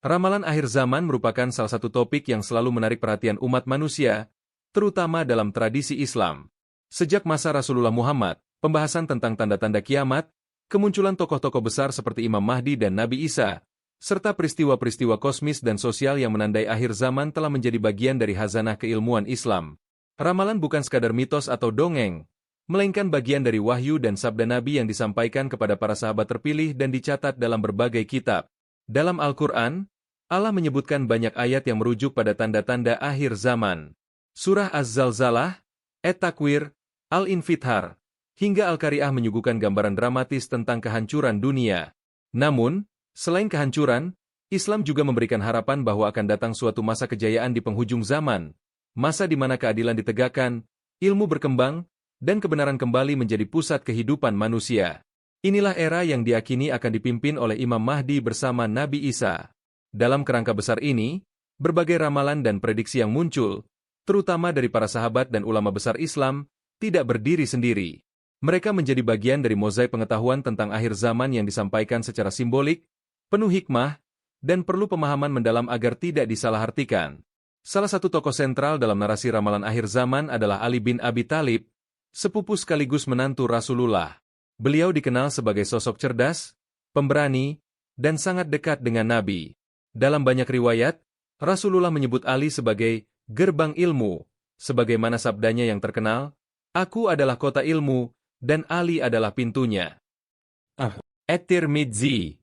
Ramalan akhir zaman merupakan salah satu topik yang selalu menarik perhatian umat manusia, terutama dalam tradisi Islam. Sejak masa Rasulullah Muhammad, pembahasan tentang tanda-tanda kiamat, kemunculan tokoh-tokoh besar seperti Imam Mahdi dan Nabi Isa, serta peristiwa-peristiwa kosmis dan sosial yang menandai akhir zaman telah menjadi bagian dari khazanah keilmuan Islam. Ramalan bukan sekadar mitos atau dongeng, melainkan bagian dari wahyu dan sabda Nabi yang disampaikan kepada para sahabat terpilih dan dicatat dalam berbagai kitab. Dalam Al-Quran, Allah menyebutkan banyak ayat yang merujuk pada tanda-tanda akhir zaman. Surah Az-Zalzalah, At-Takwir, Al-Infithar, hingga Al-Qari'ah menyuguhkan gambaran dramatis tentang kehancuran dunia. Namun, selain kehancuran, Islam juga memberikan harapan bahwa akan datang suatu masa kejayaan di penghujung zaman, masa di mana keadilan ditegakkan, ilmu berkembang, dan kebenaran kembali menjadi pusat kehidupan manusia. Inilah era yang diyakini akan dipimpin oleh Imam Mahdi bersama Nabi Isa. Dalam kerangka besar ini, berbagai ramalan dan prediksi yang muncul, terutama dari para sahabat dan ulama besar Islam, tidak berdiri sendiri. Mereka menjadi bagian dari mozaik pengetahuan tentang akhir zaman yang disampaikan secara simbolik, penuh hikmah, dan perlu pemahaman mendalam agar tidak disalahartikan. Salah satu tokoh sentral dalam narasi ramalan akhir zaman adalah Ali bin Abi Thalib, sepupu sekaligus menantu Rasulullah. Beliau dikenal sebagai sosok cerdas, pemberani, dan sangat dekat dengan Nabi. Dalam banyak riwayat, Rasulullah menyebut Ali sebagai gerbang ilmu, sebagaimana sabdanya yang terkenal, "Aku adalah kota ilmu, dan Ali adalah pintunya." At-Tirmidzi.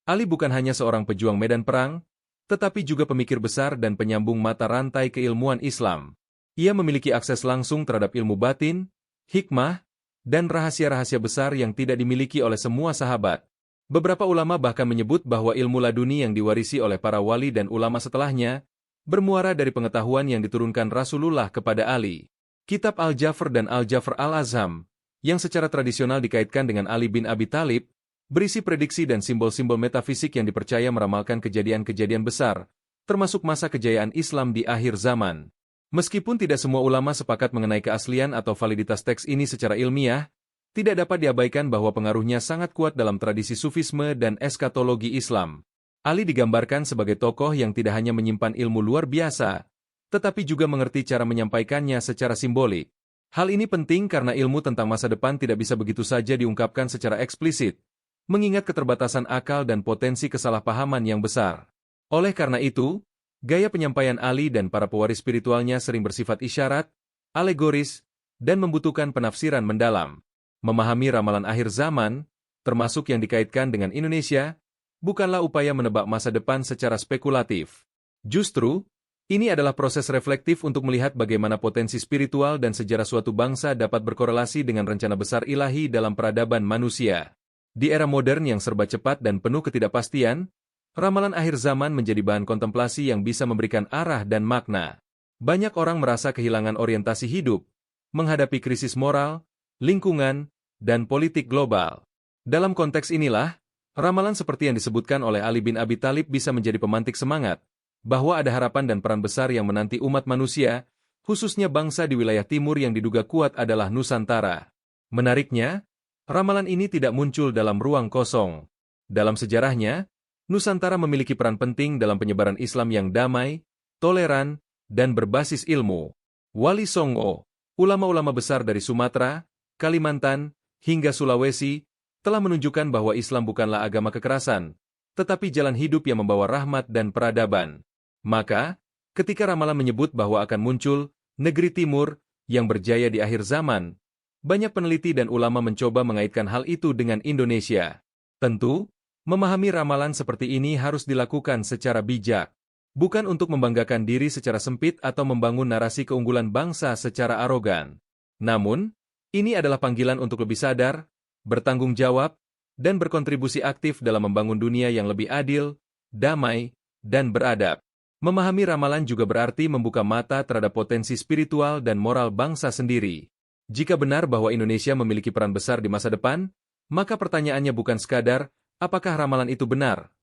Ali bukan hanya seorang pejuang medan perang, tetapi juga pemikir besar dan penyambung mata rantai keilmuan Islam. Ia memiliki akses langsung terhadap ilmu batin, hikmah, dan rahasia-rahasia besar yang tidak dimiliki oleh semua sahabat. Beberapa ulama bahkan menyebut bahwa ilmu laduni yang diwarisi oleh para wali dan ulama setelahnya, bermuara dari pengetahuan yang diturunkan Rasulullah kepada Ali. Kitab Al-Jafr dan Al-Jafr Al-Azham, yang secara tradisional dikaitkan dengan Ali bin Abi Thalib, berisi prediksi dan simbol-simbol metafisik yang dipercaya meramalkan kejadian-kejadian besar, termasuk masa kejayaan Islam di akhir zaman. Meskipun tidak semua ulama sepakat mengenai keaslian atau validitas teks ini secara ilmiah, tidak dapat diabaikan bahwa pengaruhnya sangat kuat dalam tradisi sufisme dan eskatologi Islam. Ali digambarkan sebagai tokoh yang tidak hanya menyimpan ilmu luar biasa, tetapi juga mengerti cara menyampaikannya secara simbolik. Hal ini penting karena ilmu tentang masa depan tidak bisa begitu saja diungkapkan secara eksplisit, mengingat keterbatasan akal dan potensi kesalahpahaman yang besar. Oleh karena itu, gaya penyampaian Ali dan para pewaris spiritualnya sering bersifat isyarat, alegoris, dan membutuhkan penafsiran mendalam. Memahami ramalan akhir zaman, termasuk yang dikaitkan dengan Indonesia, bukanlah upaya menebak masa depan secara spekulatif. Justru, ini adalah proses reflektif untuk melihat bagaimana potensi spiritual dan sejarah suatu bangsa dapat berkorelasi dengan rencana besar ilahi dalam peradaban manusia. Di era modern yang serba cepat dan penuh ketidakpastian, ramalan akhir zaman menjadi bahan kontemplasi yang bisa memberikan arah dan makna. Banyak orang merasa kehilangan orientasi hidup, menghadapi krisis moral, lingkungan, dan politik global. Dalam konteks inilah, ramalan seperti yang disebutkan oleh Ali bin Abi Thalib bisa menjadi pemantik semangat, bahwa ada harapan dan peran besar yang menanti umat manusia, khususnya bangsa di wilayah timur yang diduga kuat adalah Nusantara. Menariknya, ramalan ini tidak muncul dalam ruang kosong. Dalam sejarahnya, Nusantara memiliki peran penting dalam penyebaran Islam yang damai, toleran, dan berbasis ilmu. Wali Songo, ulama-ulama besar dari Sumatera, Kalimantan, hingga Sulawesi, telah menunjukkan bahwa Islam bukanlah agama kekerasan, tetapi jalan hidup yang membawa rahmat dan peradaban. Maka, ketika ramalan menyebut bahwa akan muncul negeri timur yang berjaya di akhir zaman, banyak peneliti dan ulama mencoba mengaitkan hal itu dengan Indonesia. Tentu, memahami ramalan seperti ini harus dilakukan secara bijak, bukan untuk membanggakan diri secara sempit atau membangun narasi keunggulan bangsa secara arogan. Namun, ini adalah panggilan untuk lebih sadar, bertanggung jawab, dan berkontribusi aktif dalam membangun dunia yang lebih adil, damai, dan beradab. Memahami ramalan juga berarti membuka mata terhadap potensi spiritual dan moral bangsa sendiri. Jika benar bahwa Indonesia memiliki peran besar di masa depan, maka pertanyaannya bukan sekadar, apakah ramalan itu benar?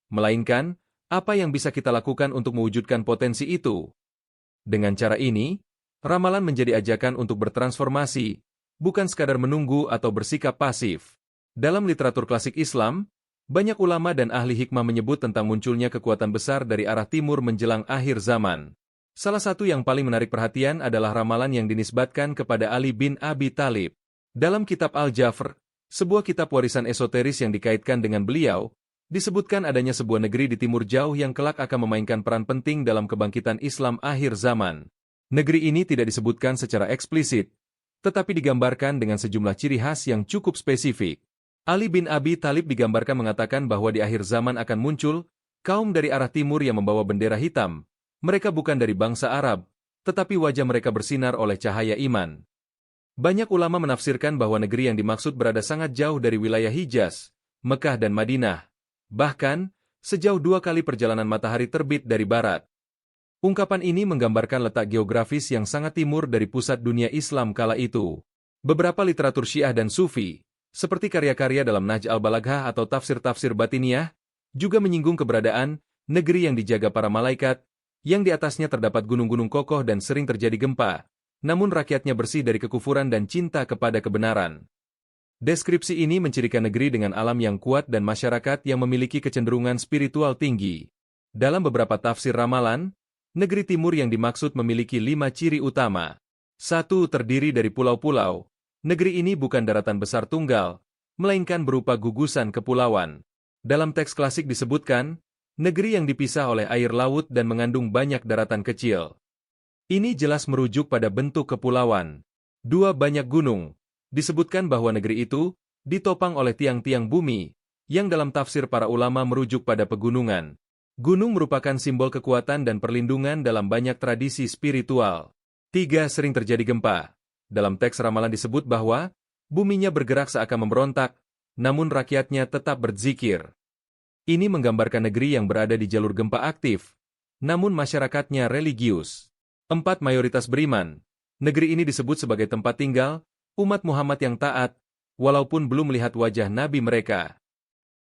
Melainkan, apa yang bisa kita lakukan untuk mewujudkan potensi itu? Dengan cara ini, ramalan menjadi ajakan untuk bertransformasi, bukan sekadar menunggu atau bersikap pasif. Dalam literatur klasik Islam, Banyak ulama dan ahli hikmah menyebut tentang munculnya kekuatan besar dari arah timur menjelang akhir zaman. Salah satu yang paling menarik perhatian adalah ramalan yang dinisbatkan kepada Ali bin Abi Thalib. Dalam kitab Al-Jafr, sebuah kitab warisan esoteris yang dikaitkan dengan beliau, disebutkan adanya sebuah negeri di timur jauh yang kelak akan memainkan peran penting dalam kebangkitan Islam akhir zaman. Negeri ini tidak disebutkan secara eksplisit, tetapi digambarkan dengan sejumlah ciri khas yang cukup spesifik. Ali bin Abi Thalib digambarkan mengatakan bahwa di akhir zaman akan muncul kaum dari arah timur yang membawa bendera hitam. Mereka bukan dari bangsa Arab, tetapi wajah mereka bersinar oleh cahaya iman. Banyak ulama menafsirkan bahwa negeri yang dimaksud berada sangat jauh dari wilayah Hijaz, Mekah dan Madinah. Bahkan, sejauh 2 kali perjalanan matahari terbit dari barat. Ungkapan ini menggambarkan letak geografis yang sangat timur dari pusat dunia Islam kala itu. Beberapa literatur Syiah dan Sufi, seperti karya-karya dalam Nahj al-Balaghah atau tafsir-tafsir Batiniyah, juga menyinggung keberadaan negeri yang dijaga para malaikat, yang di atasnya terdapat gunung-gunung kokoh dan sering terjadi gempa, namun rakyatnya bersih dari kekufuran dan cinta kepada kebenaran. Deskripsi ini mencirikan negeri dengan alam yang kuat dan masyarakat yang memiliki kecenderungan spiritual tinggi. Dalam beberapa tafsir ramalan, negeri timur yang dimaksud memiliki 5 ciri utama. 1. Terdiri dari pulau-pulau. Negeri ini bukan daratan besar tunggal, melainkan berupa gugusan kepulauan. Dalam teks klasik disebutkan, negeri yang dipisah oleh air laut dan mengandung banyak daratan kecil. Ini jelas merujuk pada bentuk kepulauan. 2. Banyak gunung. Disebutkan bahwa negeri itu ditopang oleh tiang-tiang bumi, yang dalam tafsir para ulama merujuk pada pegunungan. Gunung merupakan simbol kekuatan dan perlindungan dalam banyak tradisi spiritual. 3. Sering terjadi gempa. Dalam teks ramalan disebut bahwa buminya bergerak seakan memberontak, namun rakyatnya tetap berzikir. Ini menggambarkan negeri yang berada di jalur gempa aktif, namun masyarakatnya religius. 4. Mayoritas beriman. Negeri ini disebut sebagai tempat tinggal umat Muhammad yang taat, walaupun belum melihat wajah Nabi mereka.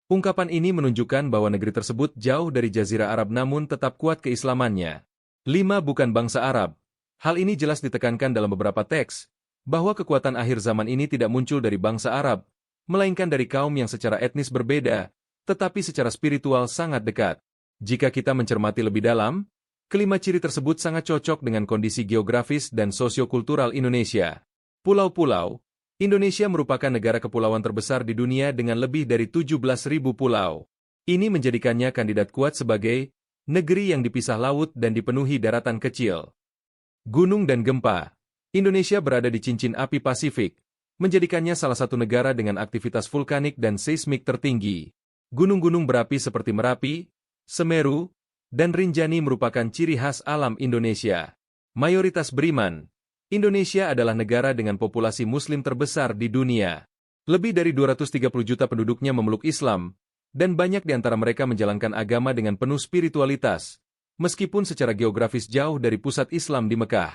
Ungkapan ini menunjukkan bahwa negeri tersebut jauh dari Jazirah Arab namun tetap kuat keislamannya. 5. Bukan bangsa Arab. Hal ini jelas ditekankan dalam beberapa teks, bahwa kekuatan akhir zaman ini tidak muncul dari bangsa Arab, melainkan dari kaum yang secara etnis berbeda, tetapi secara spiritual sangat dekat. Jika kita mencermati lebih dalam, kelima ciri tersebut sangat cocok dengan kondisi geografis dan sosiokultural Indonesia. Pulau-pulau. Indonesia merupakan negara kepulauan terbesar di dunia dengan lebih dari 17.000 pulau. Ini menjadikannya kandidat kuat sebagai negeri yang dipisah laut dan dipenuhi daratan kecil. Gunung dan gempa. Indonesia berada di cincin api Pasifik, menjadikannya salah satu negara dengan aktivitas vulkanik dan seismik tertinggi. Gunung-gunung berapi seperti Merapi, Semeru, dan Rinjani merupakan ciri khas alam Indonesia. Mayoritas beriman. Indonesia adalah negara dengan populasi muslim terbesar di dunia. Lebih dari 230 juta penduduknya memeluk Islam, dan banyak di antara mereka menjalankan agama dengan penuh spiritualitas, meskipun secara geografis jauh dari pusat Islam di Mekah.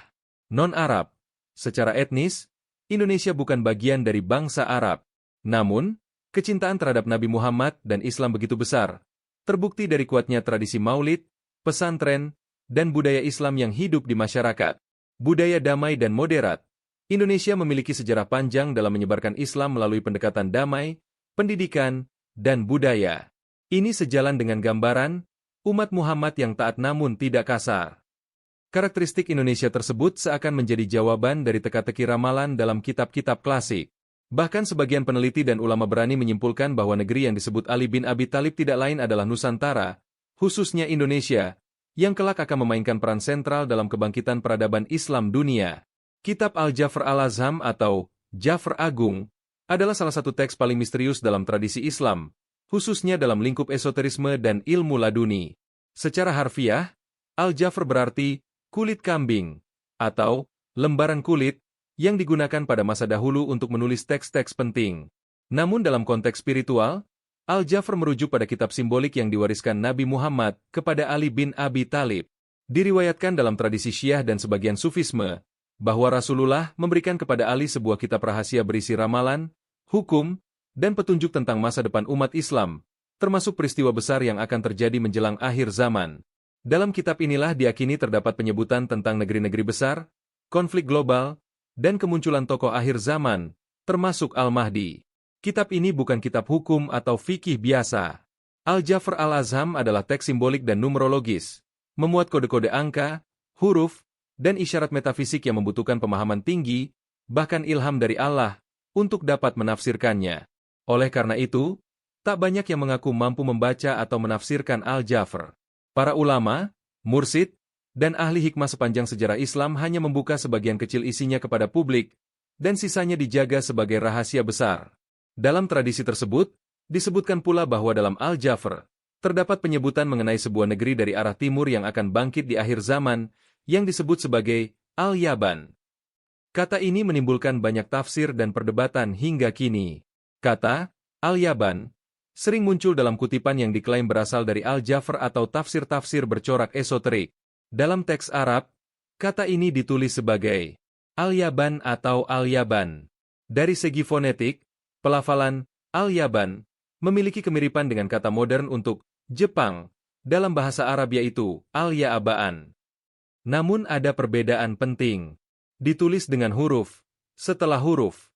Non-Arab. Secara etnis, Indonesia bukan bagian dari bangsa Arab. Namun, kecintaan terhadap Nabi Muhammad dan Islam begitu besar, terbukti dari kuatnya tradisi maulid, pesantren, dan budaya Islam yang hidup di masyarakat. Budaya damai dan moderat. Indonesia memiliki sejarah panjang dalam menyebarkan Islam melalui pendekatan damai, pendidikan, dan budaya. Ini sejalan dengan gambaran umat Muhammad yang taat namun tidak kasar. Karakteristik Indonesia tersebut seakan menjadi jawaban dari teka-teki ramalan dalam kitab-kitab klasik. Bahkan sebagian peneliti dan ulama berani menyimpulkan bahwa negeri yang disebut Ali bin Abi Thalib tidak lain adalah Nusantara, khususnya Indonesia, yang kelak akan memainkan peran sentral dalam kebangkitan peradaban Islam dunia. Kitab Al-Jafr al-Azham atau Jafr Agung adalah salah satu teks paling misterius dalam tradisi Islam, khususnya dalam lingkup esoterisme dan ilmu laduni. Secara harfiah, Al-Jafr berarti kulit kambing, atau lembaran kulit, yang digunakan pada masa dahulu untuk menulis teks-teks penting. Namun dalam konteks spiritual, Al-Jafr merujuk pada kitab simbolik yang diwariskan Nabi Muhammad kepada Ali bin Abi Thalib. Diriwayatkan dalam tradisi Syiah dan sebagian Sufisme, bahwa Rasulullah memberikan kepada Ali sebuah kitab rahasia berisi ramalan, hukum, dan petunjuk tentang masa depan umat Islam, termasuk peristiwa besar yang akan terjadi menjelang akhir zaman. Dalam kitab inilah diyakini terdapat penyebutan tentang negeri-negeri besar, konflik global, dan kemunculan tokoh akhir zaman, termasuk Al-Mahdi. Kitab ini bukan kitab hukum atau fikih biasa. Al-Jafr al-Azham adalah teks simbolik dan numerologis, memuat kode-kode angka, huruf, dan isyarat metafisik yang membutuhkan pemahaman tinggi, bahkan ilham dari Allah, untuk dapat menafsirkannya. Oleh karena itu, tak banyak yang mengaku mampu membaca atau menafsirkan Al-Jafr. Para ulama, mursyid, dan ahli hikmah sepanjang sejarah Islam hanya membuka sebagian kecil isinya kepada publik, dan sisanya dijaga sebagai rahasia besar. Dalam tradisi tersebut, disebutkan pula bahwa dalam Al-Jafr, terdapat penyebutan mengenai sebuah negeri dari arah timur yang akan bangkit di akhir zaman, yang disebut sebagai Al-Yaban. Kata ini menimbulkan banyak tafsir dan perdebatan hingga kini. Kata Al-Yaban sering muncul dalam kutipan yang diklaim berasal dari Al-Jafr atau tafsir-tafsir bercorak esoterik. Dalam teks Arab, kata ini ditulis sebagai Al-Yaban atau Al-Yaban. Dari segi fonetik, pelafalan Al-Yaban memiliki kemiripan dengan kata modern untuk Jepang dalam bahasa Arab yaitu Al-Ya'abaan. Namun ada perbedaan penting. Ditulis dengan huruf, setelah huruf,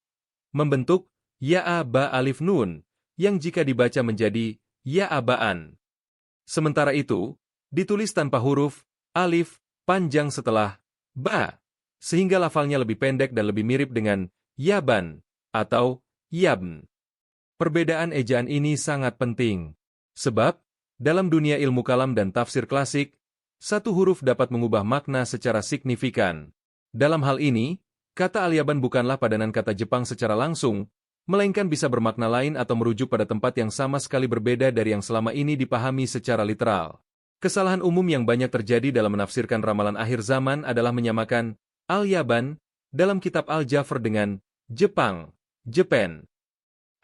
membentuk Ya Ba Alif Nun, yang jika dibaca menjadi Ya'abaan. Sementara itu, ditulis tanpa huruf, alif, panjang setelah Ba, sehingga lafalnya lebih pendek dan lebih mirip dengan Yaban atau Yabn. Perbedaan ejaan ini sangat penting, sebab, dalam dunia ilmu kalam dan tafsir klasik, satu huruf dapat mengubah makna secara signifikan. Dalam hal ini, kata Al-Yaban bukanlah padanan kata Jepang secara langsung, melainkan bisa bermakna lain atau merujuk pada tempat yang sama sekali berbeda dari yang selama ini dipahami secara literal. Kesalahan umum yang banyak terjadi dalam menafsirkan ramalan akhir zaman adalah menyamakan Al-Yaban dalam kitab Al-Jafr dengan Jepang, Japan.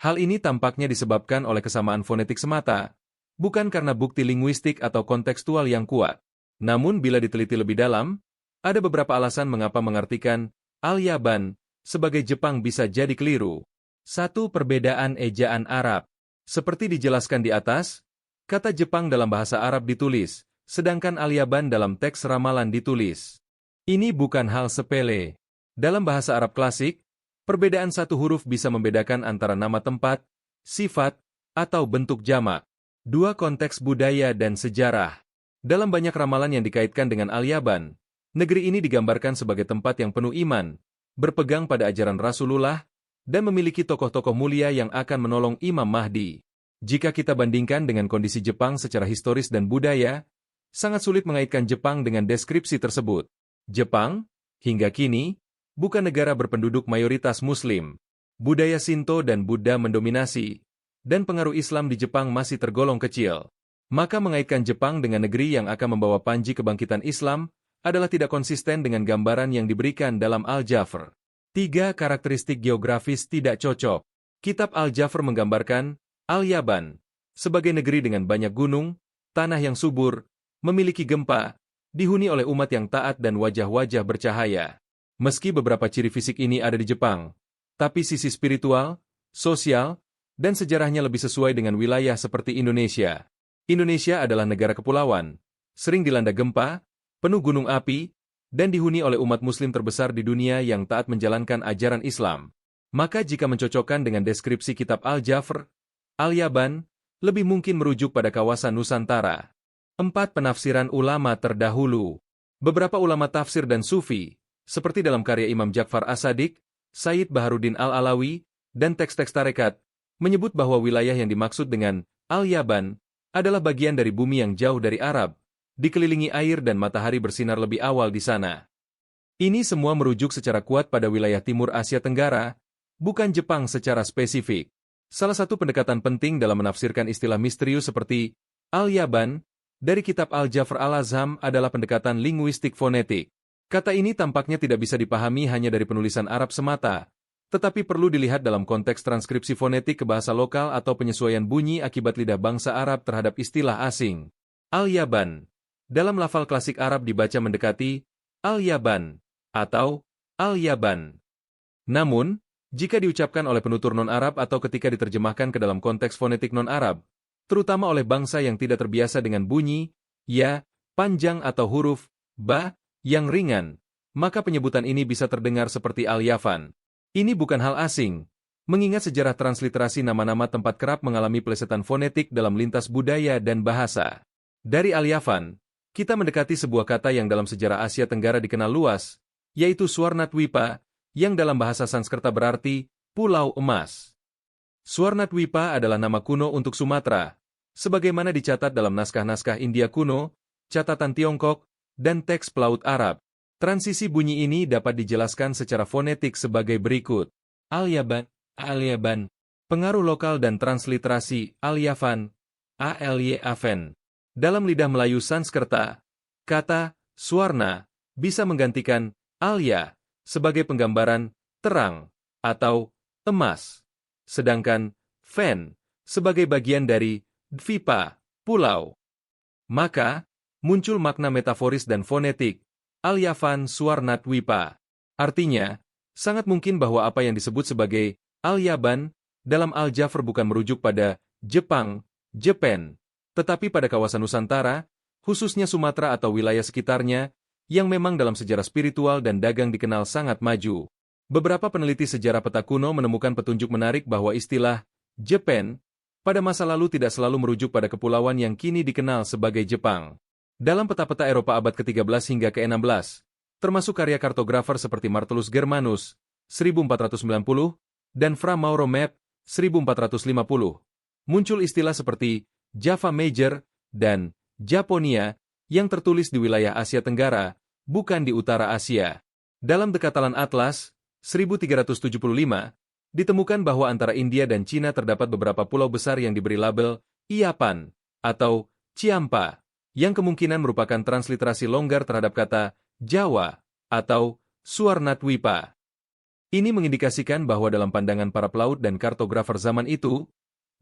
Hal ini tampaknya disebabkan oleh kesamaan fonetik semata, bukan karena bukti linguistik atau kontekstual yang kuat. Namun bila diteliti lebih dalam, ada beberapa alasan mengapa mengartikan Al-Yaban sebagai Jepang bisa jadi keliru. 1. Perbedaan ejaan Arab. Seperti dijelaskan di atas, kata Jepang dalam bahasa Arab ditulis, sedangkan Al-Yaban dalam teks ramalan ditulis. Ini bukan hal sepele. Dalam bahasa Arab klasik, perbedaan satu huruf bisa membedakan antara nama tempat, sifat, atau bentuk jamak. 2. Konteks budaya dan sejarah. Dalam banyak ramalan yang dikaitkan dengan Al-Yaban, negeri ini digambarkan sebagai tempat yang penuh iman, berpegang pada ajaran Rasulullah, dan memiliki tokoh-tokoh mulia yang akan menolong Imam Mahdi. Jika kita bandingkan dengan kondisi Jepang secara historis dan budaya, sangat sulit mengaitkan Jepang dengan deskripsi tersebut. Jepang, hingga kini, bukan negara berpenduduk mayoritas Muslim. Budaya Shinto dan Buddha mendominasi, dan pengaruh Islam di Jepang masih tergolong kecil. Maka mengaitkan Jepang dengan negeri yang akan membawa panji kebangkitan Islam adalah tidak konsisten dengan gambaran yang diberikan dalam Al-Jafr. 3. Karakteristik geografis tidak cocok. Kitab Al-Jafr menggambarkan Al-Yaban sebagai negeri dengan banyak gunung, tanah yang subur, memiliki gempa, dihuni oleh umat yang taat dan wajah-wajah bercahaya. Meski beberapa ciri fisik ini ada di Jepang, tapi sisi spiritual, sosial, dan sejarahnya lebih sesuai dengan wilayah seperti Indonesia. Indonesia adalah negara kepulauan, sering dilanda gempa, penuh gunung api, dan dihuni oleh umat muslim terbesar di dunia yang taat menjalankan ajaran Islam. Maka jika mencocokkan dengan deskripsi kitab Al-Jafr, Al-Yaban lebih mungkin merujuk pada kawasan Nusantara. 4. Penafsiran ulama terdahulu. Beberapa ulama tafsir dan sufi, seperti dalam karya Imam Ja'far As-Sadiq, Sayyid Baharuddin Al-Alawi, dan teks-teks tarekat, menyebut bahwa wilayah yang dimaksud dengan Al-Yaban adalah bagian dari bumi yang jauh dari Arab, dikelilingi air dan matahari bersinar lebih awal di sana. Ini semua merujuk secara kuat pada wilayah timur Asia Tenggara, bukan Jepang secara spesifik. Salah satu pendekatan penting dalam menafsirkan istilah misterius seperti Al-Yaban dari kitab Al-Jafr Al-Azham adalah pendekatan linguistik fonetik. Kata ini tampaknya tidak bisa dipahami hanya dari penulisan Arab semata, tetapi perlu dilihat dalam konteks transkripsi fonetik ke bahasa lokal atau penyesuaian bunyi akibat lidah bangsa Arab terhadap istilah asing. Al-Yaban dalam lafal klasik Arab dibaca mendekati Al-Yaban atau Al-Yaban. Namun, jika diucapkan oleh penutur non-Arab atau ketika diterjemahkan ke dalam konteks fonetik non-Arab, terutama oleh bangsa yang tidak terbiasa dengan bunyi ya, panjang atau huruf ba, yang ringan, maka penyebutan ini bisa terdengar seperti Al-Yavan. Ini bukan hal asing, Mengingat sejarah transliterasi nama-nama tempat kerap mengalami plesetan fonetik dalam lintas budaya dan bahasa. Dari Al-Yavan, kita mendekati sebuah kata yang dalam sejarah Asia Tenggara dikenal luas, yaitu Suwarnadwipa, yang dalam bahasa Sanskerta berarti Pulau Emas. Suwarnadwipa adalah nama kuno untuk Sumatera, sebagaimana dicatat dalam naskah-naskah India kuno, catatan Tiongkok, dan teks pelaut Arab. Transisi bunyi ini dapat dijelaskan secara fonetik sebagai berikut. Al-Yaban, Al-Yaban, pengaruh lokal dan transliterasi Al-Yavan, Al-Yavan. Dalam lidah Melayu Sanskerta, kata Suwarna bisa menggantikan Alya sebagai penggambaran terang atau emas, sedangkan Ven sebagai bagian dari Dwipa, pulau. Maka, muncul makna metaforis dan fonetik, Al-Yavan Suwarnadwipa. Artinya, sangat mungkin bahwa apa yang disebut sebagai Al-Yaban dalam Al-Jafr bukan merujuk pada Jepang, Jepen, tetapi pada kawasan Nusantara, khususnya Sumatera atau wilayah sekitarnya, yang memang dalam sejarah spiritual dan dagang dikenal sangat maju. Beberapa peneliti sejarah peta kuno menemukan petunjuk menarik bahwa istilah Jepen pada masa lalu tidak selalu merujuk pada kepulauan yang kini dikenal sebagai Jepang. Dalam peta-peta Eropa abad ke-13 hingga ke-16, termasuk karya kartografer seperti Martellus Germanus, 1490, dan Fra Mauro Map, 1450, muncul istilah seperti Java Major dan Japonia yang tertulis di wilayah Asia Tenggara, bukan di utara Asia. Dalam Dekatalan Atlas, 1375, ditemukan bahwa antara India dan Cina terdapat beberapa pulau besar yang diberi label Iapan atau Ciampa, yang kemungkinan merupakan transliterasi longgar terhadap kata Jawa atau Suwarnadwipa. Ini mengindikasikan bahwa dalam pandangan para pelaut dan kartografer zaman itu,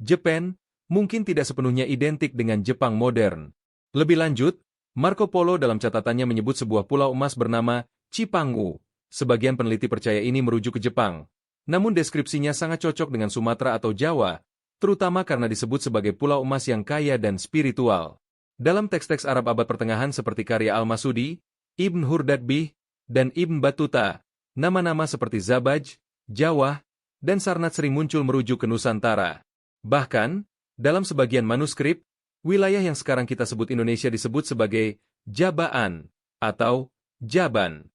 Jepen mungkin tidak sepenuhnya identik dengan Jepang modern. Lebih lanjut, Marco Polo dalam catatannya menyebut sebuah pulau emas bernama Cipangu. Sebagian peneliti percaya ini merujuk ke Jepang. Namun deskripsinya sangat cocok dengan Sumatera atau Jawa, terutama karena disebut sebagai pulau emas yang kaya dan spiritual. Dalam teks-teks Arab abad pertengahan seperti karya Al-Masudi, Ibn Hurdadbih, dan Ibn Battuta, nama-nama seperti Zabaj, Jawa, dan Sarnat sering muncul merujuk ke Nusantara. Bahkan, dalam sebagian manuskrip, wilayah yang sekarang kita sebut Indonesia disebut sebagai Jabaan atau Jaban.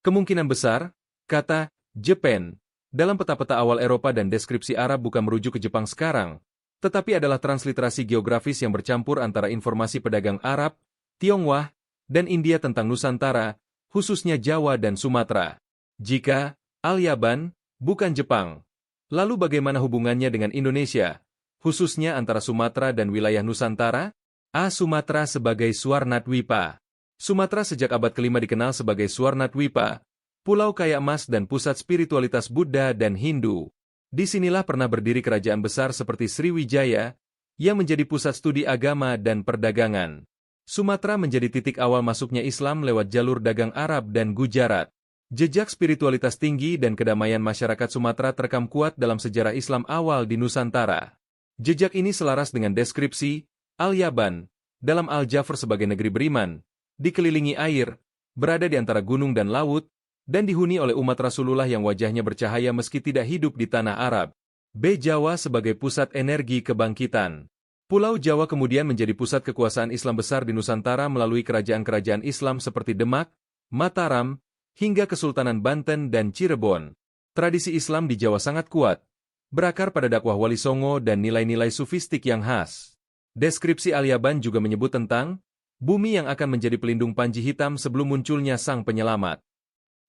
Kemungkinan besar, kata Jepen dalam peta-peta awal Eropa dan deskripsi Arab bukan merujuk ke Jepang sekarang, tetapi adalah transliterasi geografis yang bercampur antara informasi pedagang Arab, Tionghoa, dan India tentang Nusantara, khususnya Jawa dan Sumatera. Jika Al-Yaban bukan Jepang, lalu bagaimana hubungannya dengan Indonesia, khususnya antara Sumatera dan wilayah Nusantara? Sumatera sebagai Suwarnadwipa. Sumatera sejak abad ke-5 dikenal sebagai Suwarnadwipa, pulau kaya emas dan pusat spiritualitas Buddha dan Hindu. Disinilah pernah berdiri kerajaan besar seperti Sriwijaya, yang menjadi pusat studi agama dan perdagangan. Sumatera menjadi titik awal masuknya Islam lewat jalur dagang Arab dan Gujarat. Jejak spiritualitas tinggi dan kedamaian masyarakat Sumatera terekam kuat dalam sejarah Islam awal di Nusantara. Jejak ini selaras dengan deskripsi Al-Yaban dalam Al-Jafr sebagai negeri beriman, dikelilingi air, berada di antara gunung dan laut, dan dihuni oleh umat Rasulullah yang wajahnya bercahaya meski tidak hidup di tanah Arab. Jawa sebagai pusat energi kebangkitan. Pulau Jawa kemudian menjadi pusat kekuasaan Islam besar di Nusantara melalui kerajaan-kerajaan Islam seperti Demak, Mataram, hingga Kesultanan Banten dan Cirebon. Tradisi Islam di Jawa sangat kuat, berakar pada dakwah Wali Songo dan nilai-nilai sufistik yang khas. Deskripsi Al-Yaban juga menyebut tentang bumi yang akan menjadi pelindung Panji Hitam sebelum munculnya sang penyelamat.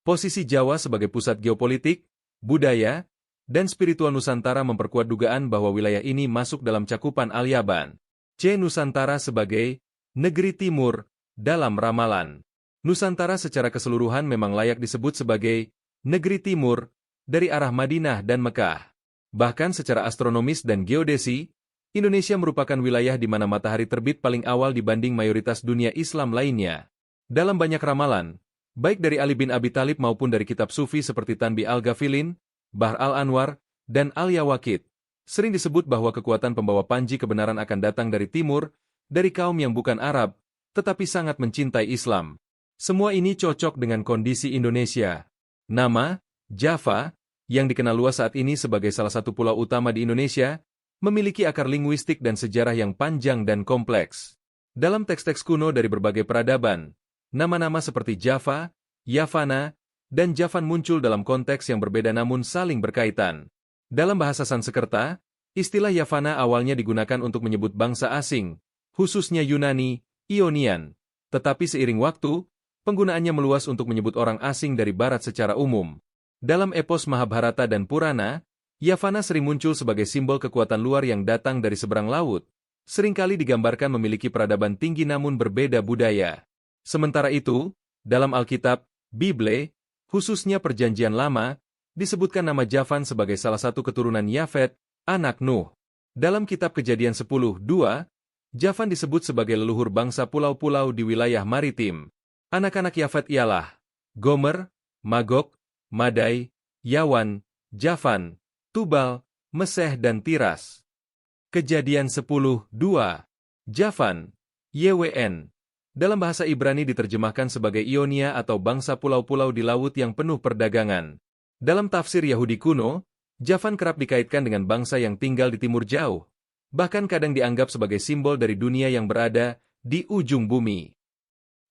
Posisi Jawa sebagai pusat geopolitik, budaya, dan spiritual Nusantara memperkuat dugaan bahwa wilayah ini masuk dalam cakupan Al-Yaban. Nusantara sebagai negeri timur dalam ramalan. Nusantara secara keseluruhan memang layak disebut sebagai negeri timur dari arah Madinah dan Mekah. Bahkan secara astronomis dan geodesi, Indonesia merupakan wilayah di mana matahari terbit paling awal dibanding mayoritas dunia Islam lainnya. Dalam banyak ramalan, baik dari Ali bin Abi Thalib maupun dari kitab sufi seperti Tanbi al-Ghafilin, Bahr al-Anwar, dan Al-Yawakid, sering disebut bahwa kekuatan pembawa panji kebenaran akan datang dari timur, dari kaum yang bukan Arab, tetapi sangat mencintai Islam. Semua ini cocok dengan kondisi Indonesia. Nama, Java, yang dikenal luas saat ini sebagai salah satu pulau utama di Indonesia, memiliki akar linguistik dan sejarah yang panjang dan kompleks. Dalam teks-teks kuno dari berbagai peradaban, nama-nama seperti Java, Yavana, dan Javan muncul dalam konteks yang berbeda namun saling berkaitan. Dalam bahasa Sanskerta, istilah Yavana awalnya digunakan untuk menyebut bangsa asing, khususnya Yunani, Ionian. Tetapi seiring waktu, penggunaannya meluas untuk menyebut orang asing dari barat secara umum. Dalam epos Mahabharata dan Purana, Yavana sering muncul sebagai simbol kekuatan luar yang datang dari seberang laut. Seringkali digambarkan memiliki peradaban tinggi namun berbeda budaya. Sementara itu, dalam Alkitab, Bible, khususnya Perjanjian Lama, disebutkan nama Javan sebagai salah satu keturunan Yafet, anak Nuh. Dalam kitab Kejadian 10:2, Javan disebut sebagai leluhur bangsa pulau-pulau di wilayah maritim. Anak-anak Yafet ialah Gomer, Magog, Madai, Yawan, Javan, Tubal, Meseh dan Tiras. Kejadian 10:2. Javan, YWN. Dalam bahasa Ibrani diterjemahkan sebagai Ionia atau bangsa pulau-pulau di laut yang penuh perdagangan. Dalam tafsir Yahudi kuno, Javan kerap dikaitkan dengan bangsa yang tinggal di timur jauh. Bahkan kadang dianggap sebagai simbol dari dunia yang berada di ujung bumi.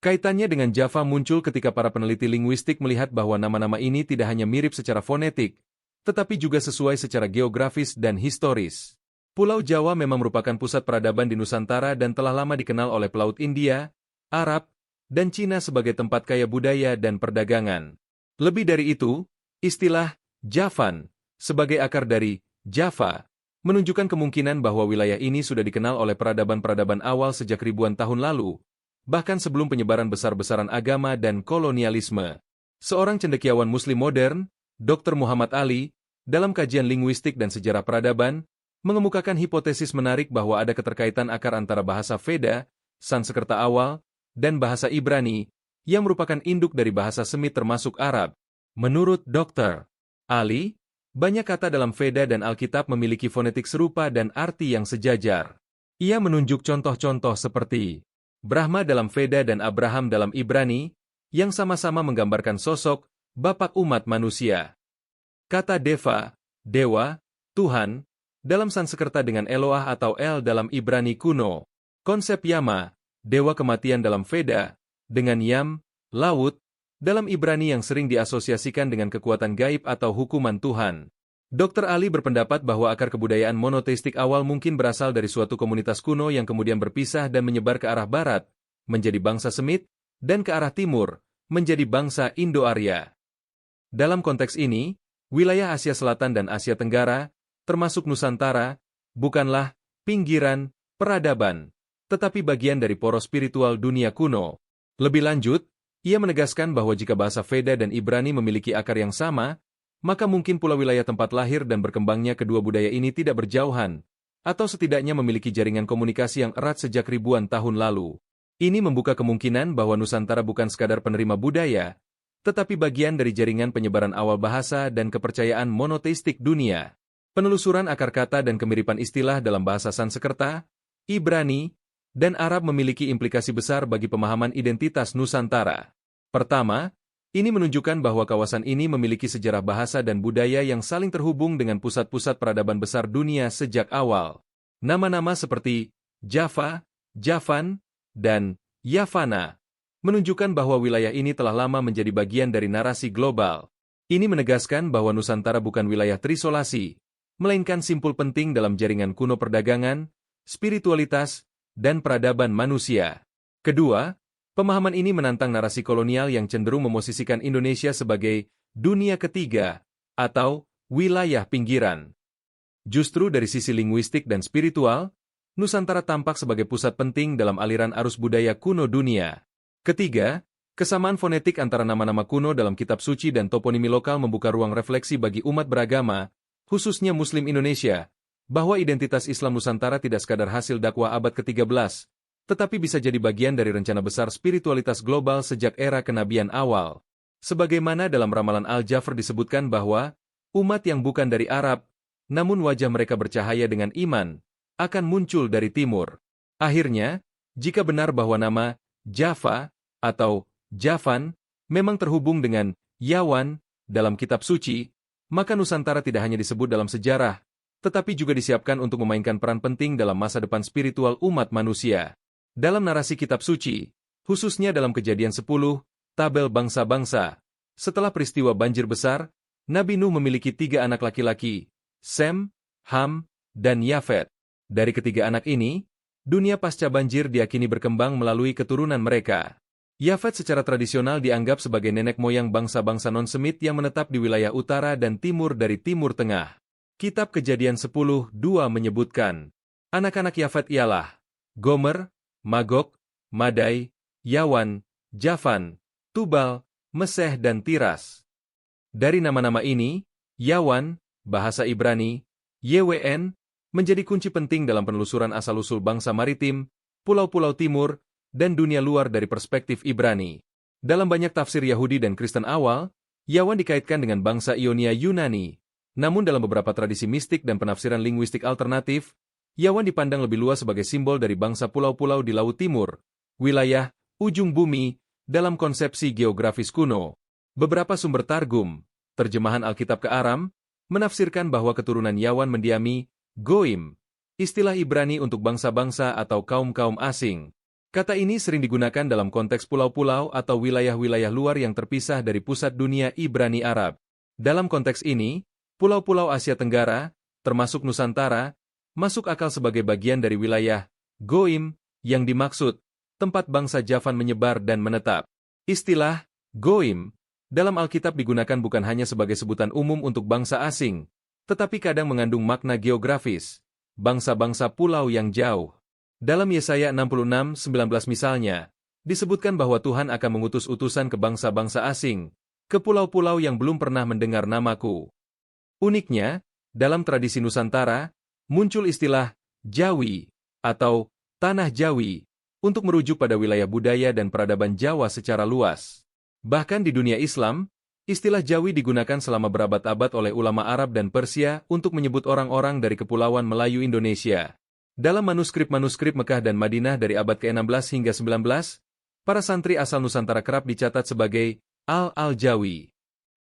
Kaitannya dengan Java muncul ketika para peneliti linguistik melihat bahwa nama-nama ini tidak hanya mirip secara fonetik, tetapi juga sesuai secara geografis dan historis. Pulau Jawa memang merupakan pusat peradaban di Nusantara dan telah lama dikenal oleh pelaut India, Arab, dan Cina sebagai tempat kaya budaya dan perdagangan. Lebih dari itu, istilah Javan sebagai akar dari Java menunjukkan kemungkinan bahwa wilayah ini sudah dikenal oleh peradaban-peradaban awal sejak ribuan tahun lalu, bahkan sebelum penyebaran besar-besaran agama dan kolonialisme. Seorang cendekiawan Muslim modern, Dr. Muhammad Ali, dalam kajian linguistik dan sejarah peradaban, mengemukakan hipotesis menarik bahwa ada keterkaitan akar antara bahasa Veda, Sanskerta awal, dan bahasa Ibrani, yang merupakan induk dari bahasa Semit termasuk Arab. Menurut Dr. Ali, banyak kata dalam Veda dan Alkitab memiliki fonetik serupa dan arti yang sejajar. Ia menunjuk contoh-contoh seperti Brahma dalam Veda dan Abraham dalam Ibrani, yang sama-sama menggambarkan sosok, bapak umat manusia. Kata Deva, Dewa, Tuhan, dalam Sanskerta dengan Eloah atau El dalam Ibrani kuno. Konsep Yama, Dewa kematian dalam Veda, dengan Yam, laut, dalam Ibrani yang sering diasosiasikan dengan kekuatan gaib atau hukuman Tuhan. Dr. Ali berpendapat bahwa akar kebudayaan monoteistik awal mungkin berasal dari suatu komunitas kuno yang kemudian berpisah dan menyebar ke arah barat, menjadi bangsa Semit, dan ke arah timur, menjadi bangsa Indo-Arya. Dalam konteks ini, wilayah Asia Selatan dan Asia Tenggara, termasuk Nusantara, bukanlah pinggiran peradaban, tetapi bagian dari poros spiritual dunia kuno. Lebih lanjut, ia menegaskan bahwa jika bahasa Veda dan Ibrani memiliki akar yang sama, maka mungkin pula wilayah tempat lahir dan berkembangnya kedua budaya ini tidak berjauhan, atau setidaknya memiliki jaringan komunikasi yang erat sejak ribuan tahun lalu. Ini membuka kemungkinan bahwa Nusantara bukan sekadar penerima budaya, tetapi bagian dari jaringan penyebaran awal bahasa dan kepercayaan monoteistik dunia. Penelusuran akar kata dan kemiripan istilah dalam bahasa Sanskerta, Ibrani, dan Arab memiliki implikasi besar bagi pemahaman identitas Nusantara. Pertama, ini menunjukkan bahwa kawasan ini memiliki sejarah bahasa dan budaya yang saling terhubung dengan pusat-pusat peradaban besar dunia sejak awal. Nama-nama seperti Java, Javan, dan Yavana menunjukkan bahwa wilayah ini telah lama menjadi bagian dari narasi global. Ini menegaskan bahwa Nusantara bukan wilayah terisolasi, melainkan simpul penting dalam jaringan kuno perdagangan, spiritualitas, dan peradaban manusia. Kedua, pemahaman ini menantang narasi kolonial yang cenderung memosisikan Indonesia sebagai dunia ketiga atau wilayah pinggiran. Justru dari sisi linguistik dan spiritual, Nusantara tampak sebagai pusat penting dalam aliran arus budaya kuno dunia. Ketiga, kesamaan fonetik antara nama-nama kuno dalam kitab suci dan toponimi lokal membuka ruang refleksi bagi umat beragama, khususnya Muslim Indonesia, bahwa identitas Islam Nusantara tidak sekadar hasil dakwah abad ke-13, tetapi bisa jadi bagian dari rencana besar spiritualitas global sejak era kenabian awal. Sebagaimana dalam ramalan Al-Jafr disebutkan bahwa, umat yang bukan dari Arab, namun wajah mereka bercahaya dengan iman, akan muncul dari timur. Akhirnya, jika benar bahwa nama Java atau Javan memang terhubung dengan Yawan dalam kitab suci, maka Nusantara tidak hanya disebut dalam sejarah, tetapi juga disiapkan untuk memainkan peran penting dalam masa depan spiritual umat manusia. Dalam narasi kitab suci, khususnya dalam Kejadian 10, tabel bangsa-bangsa, setelah peristiwa banjir besar, Nabi Nuh memiliki 3 anak laki-laki, Sem, Ham, dan Yafet. Dari ketiga anak ini, dunia pasca banjir diyakini berkembang melalui keturunan mereka. Yafet secara tradisional dianggap sebagai nenek moyang bangsa-bangsa non-Semit yang menetap di wilayah utara dan timur dari Timur Tengah. Kitab Kejadian 10:2 menyebutkan, anak-anak Yafet ialah Gomer, Magog, Madai, Yawan, Javan, Tubal, Meseh dan Tiras. Dari nama-nama ini, Yawan, bahasa Ibrani, YWN, menjadi kunci penting dalam penelusuran asal-usul bangsa maritim, pulau-pulau timur, dan dunia luar dari perspektif Ibrani. Dalam banyak tafsir Yahudi dan Kristen awal, Yawan dikaitkan dengan bangsa Ionia Yunani. Namun dalam beberapa tradisi mistik dan penafsiran linguistik alternatif, Yawan dipandang lebih luas sebagai simbol dari bangsa pulau-pulau di Laut Timur, wilayah, ujung bumi, dalam konsepsi geografis kuno. Beberapa sumber targum, terjemahan Alkitab ke Aram, menafsirkan bahwa keturunan Yawan mendiami Goim, istilah Ibrani untuk bangsa-bangsa atau kaum-kaum asing. Kata ini sering digunakan dalam konteks pulau-pulau atau wilayah-wilayah luar yang terpisah dari pusat dunia Ibrani Arab. Dalam konteks ini, pulau-pulau Asia Tenggara, termasuk Nusantara, masuk akal sebagai bagian dari wilayah Goim yang dimaksud, tempat bangsa Javan menyebar dan menetap. Istilah Goim dalam Alkitab digunakan bukan hanya sebagai sebutan umum untuk bangsa asing, tetapi kadang mengandung makna geografis, bangsa-bangsa pulau yang jauh. Dalam Yesaya 66:19 misalnya, disebutkan bahwa Tuhan akan mengutus utusan ke bangsa-bangsa asing, ke pulau-pulau yang belum pernah mendengar namaku. Uniknya, dalam tradisi Nusantara, muncul istilah Jawi atau Tanah Jawi untuk merujuk pada wilayah budaya dan peradaban Jawa secara luas. Bahkan di dunia Islam, istilah Jawi digunakan selama berabad-abad oleh ulama Arab dan Persia untuk menyebut orang-orang dari Kepulauan Melayu Indonesia. Dalam manuskrip-manuskrip Mekah dan Madinah dari abad ke-16 hingga 19, para santri asal Nusantara kerap dicatat sebagai Al-Jawi.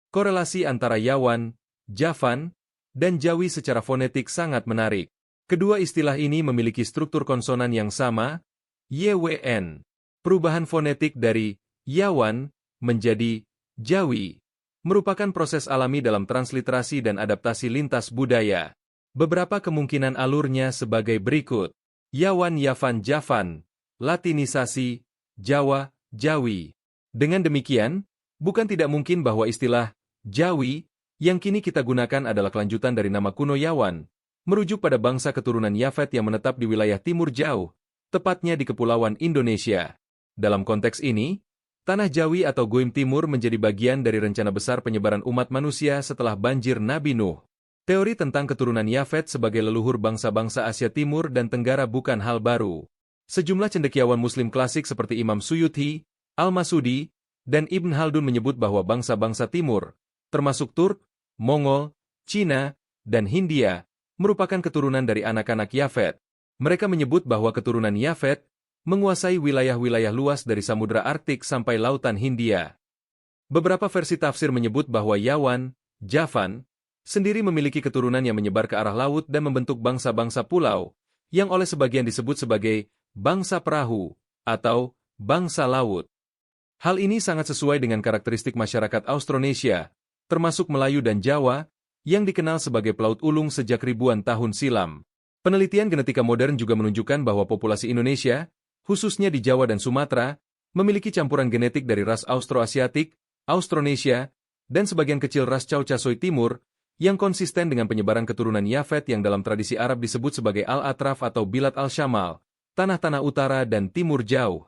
Korelasi antara Yawan, Javan, dan Jawi secara fonetik sangat menarik. Kedua istilah ini memiliki struktur konsonan yang sama, YWN. Perubahan fonetik dari Yawan menjadi Jawi merupakan proses alami dalam transliterasi dan adaptasi lintas budaya. Beberapa kemungkinan alurnya sebagai berikut. Yawan, Yavan, Javan, latinisasi, Jawa, Jawi. Dengan demikian, bukan tidak mungkin bahwa istilah Jawi yang kini kita gunakan adalah kelanjutan dari nama kuno Yawan, merujuk pada bangsa keturunan Yafet yang menetap di wilayah timur jauh, tepatnya di Kepulauan Indonesia. Dalam konteks ini, Tanah Jawi atau Goim Timur menjadi bagian dari rencana besar penyebaran umat manusia setelah banjir Nabi Nuh. Teori tentang keturunan Yafet sebagai leluhur bangsa-bangsa Asia Timur dan Tenggara bukan hal baru. Sejumlah cendekiawan Muslim klasik seperti Imam Suyuti, Al-Masudi, dan Ibn Haldun menyebut bahwa bangsa-bangsa Timur, termasuk Turk, Mongol, Cina, dan Hindia, merupakan keturunan dari anak-anak Yafet. Mereka menyebut bahwa keturunan Yafet menguasai wilayah-wilayah luas dari Samudra Arktik sampai Lautan Hindia. Beberapa versi tafsir menyebut bahwa Yawan, Javan, sendiri memiliki keturunan yang menyebar ke arah laut dan membentuk bangsa-bangsa pulau, yang oleh sebagian disebut sebagai bangsa perahu atau bangsa laut. Hal ini sangat sesuai dengan karakteristik masyarakat Austronesia, termasuk Melayu dan Jawa, yang dikenal sebagai pelaut ulung sejak ribuan tahun silam. Penelitian genetika modern juga menunjukkan bahwa populasi Indonesia, khususnya di Jawa dan Sumatera, memiliki campuran genetik dari ras Austroasiatik, Austronesia, dan sebagian kecil ras Chaucasoy Timur, yang konsisten dengan penyebaran keturunan Yafet yang dalam tradisi Arab disebut sebagai Al-Atraf atau Bilad al-Syamal, tanah-tanah utara dan timur jauh.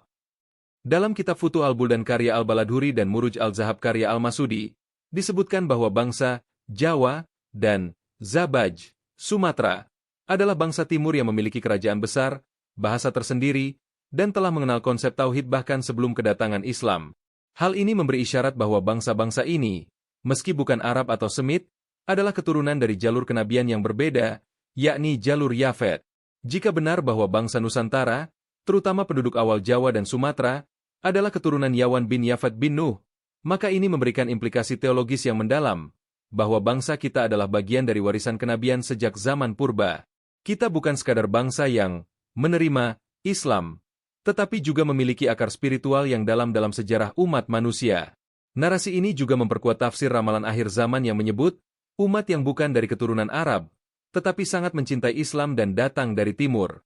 Dalam kitab Futuh al-Buldan karya Al-Baladhuri dan Muruj al-Zahab karya Al-Masudi, disebutkan bahwa bangsa Jawa dan Zabaj, Sumatera, adalah bangsa timur yang memiliki kerajaan besar, bahasa tersendiri, dan telah mengenal konsep tauhid bahkan sebelum kedatangan Islam. Hal ini memberi isyarat bahwa bangsa-bangsa ini, meski bukan Arab atau Semit, adalah keturunan dari jalur kenabian yang berbeda, yakni jalur Yafet. Jika benar bahwa bangsa Nusantara, terutama penduduk awal Jawa dan Sumatera, adalah keturunan Yawan bin Yafet bin Nuh, maka ini memberikan implikasi teologis yang mendalam, bahwa bangsa kita adalah bagian dari warisan kenabian sejak zaman purba. Kita bukan sekadar bangsa yang menerima Islam, tetapi juga memiliki akar spiritual yang dalam sejarah umat manusia. Narasi ini juga memperkuat tafsir ramalan akhir zaman yang menyebut, umat yang bukan dari keturunan Arab, tetapi sangat mencintai Islam dan datang dari timur.